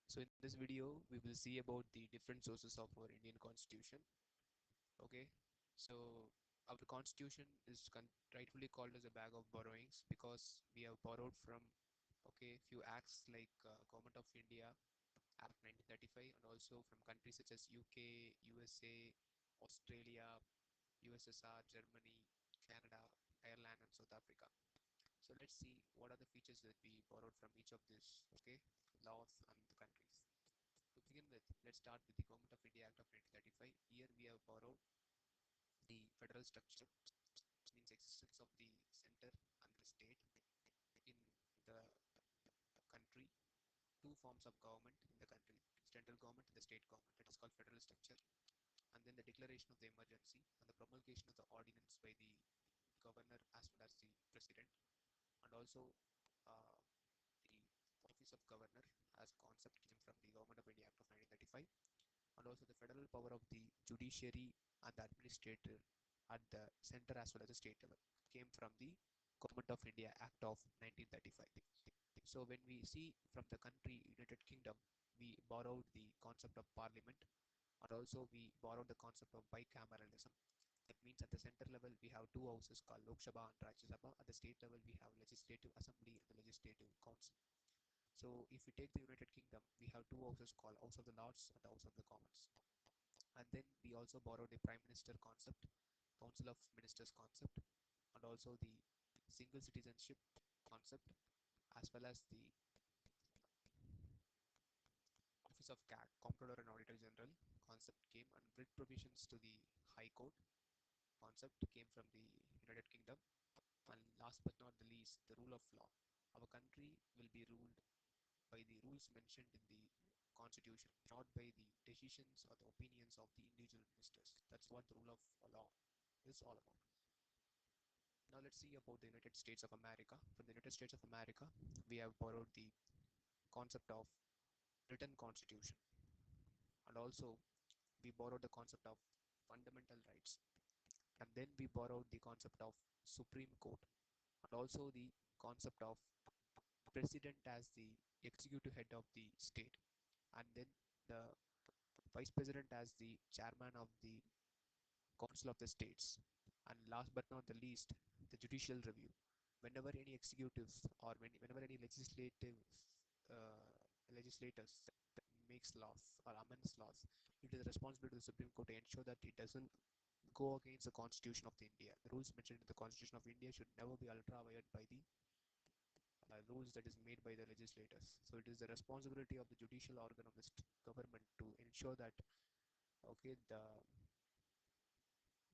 So in this video, we will see about the different sources of our Indian Constitution. Okay, so our Constitution is rightfully called as a bag of borrowings because we have borrowed from few acts like Government of India Act 1935 and also from countries such as UK, USA, Australia, USSR, Germany, Canada, Ireland, and South Africa. So let's see what are the features that we borrowed from each of these laws and the countries. To begin with, let's start with the Government of India Act of 1935. Here we have borrowed the federal structure, which means existence of the center and the state in the country, two forms of government in the country, central government and the state government. That is called federal structure. And then the declaration of the emergency and the promulgation of the ordinance by the governor as well as the president, and also uh, the office of governor as concept came from the Government of India Act of 1935, and also the federal power of the judiciary and the administrator at the center as well as the state level came from the Government of India Act of 1935. So when we see from the country United Kingdom, we borrowed the concept of parliament, and also we borrowed the concept of bicameralism. That means at the center level we have two houses called Lok Sabha and Rajya Sabha. At the state level we have legislative assembly and the legislative council. So if we take the United Kingdom, we have two houses called House of the Lords and the House of the Commons. And then we also borrowed the Prime Minister concept, Council of Ministers concept, and also the single citizenship concept, as well as the Office of CAT, Comptroller and Auditor General concept came, and writ provisions to the High Court concept came from the United Kingdom. And last but not the least, the rule of law. Our country will be ruled by the rules mentioned in the constitution, not by the decisions or the opinions of the individual ministers. That's what the rule of law is all about. Now let's see about the United States of America. From the United States of America, we have borrowed the concept of written constitution, and also we borrowed the concept of fundamental rights, and then we borrowed the concept of Supreme Court, and also the concept of president as the executive head of the state, and then the vice president as the chairman of the council of the states, and last but not the least, the judicial review. Whenever any executives or whenever any uh, legislators makes laws or amends laws, it is responsible to the Supreme Court to ensure that it doesn't go against the Constitution of the India. The rules mentioned in the Constitution of India should never be ultraviolated by the rules that is made by the legislators. So it is the responsibility of the judicial organ of the government to ensure that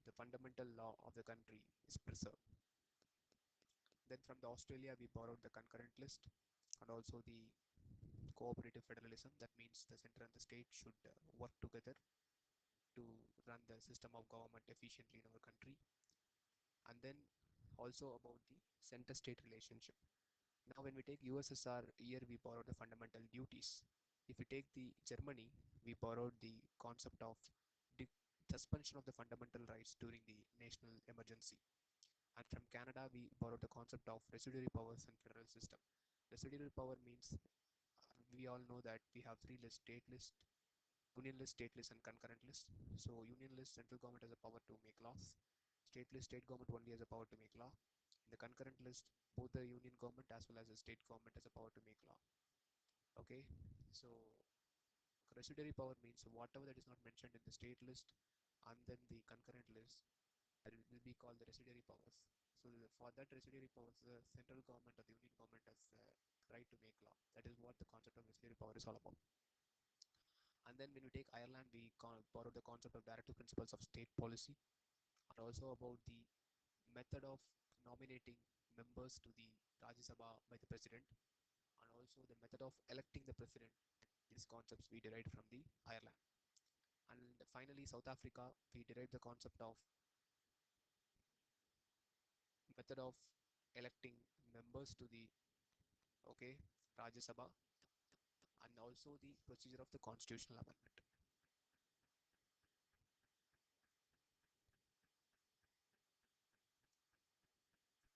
the fundamental law of the country is preserved. Then from the Australia we borrowed the concurrent list and also the cooperative federalism. That means the center and the state should work together to run the system of government efficiently in our country. And then also about the center-state relationship. Now when we take USSR, here we borrowed the fundamental duties. If we take the Germany, we borrowed the concept of the suspension of the fundamental rights during the national emergency. And from Canada, we borrowed the concept of residuary powers and federal system. Residuary power means we all know that we have three lists: state list, union list, state list, and concurrent list. So union list, central government has a power to make laws. State list, state government only has a power to make law. In the concurrent list, both the union government as well as the state government has a power to make law. Okay, so residuary power means whatever that is not mentioned in the state list and then the concurrent list, that will be called the residuary powers. So for that residuary powers, the central government or the union government has the right to make law. That is what the concept of residuary power is all about. And then when we take Ireland, we borrow the concept of directive principles of state policy, and also about the method of nominating members to the Rajya Sabha by the president, and also the method of electing the president. These concepts we derived from the Ireland. And finally, South Africa, we derived the concept of method of electing members to the Rajya Sabha, and also the procedure of the constitutional amendment.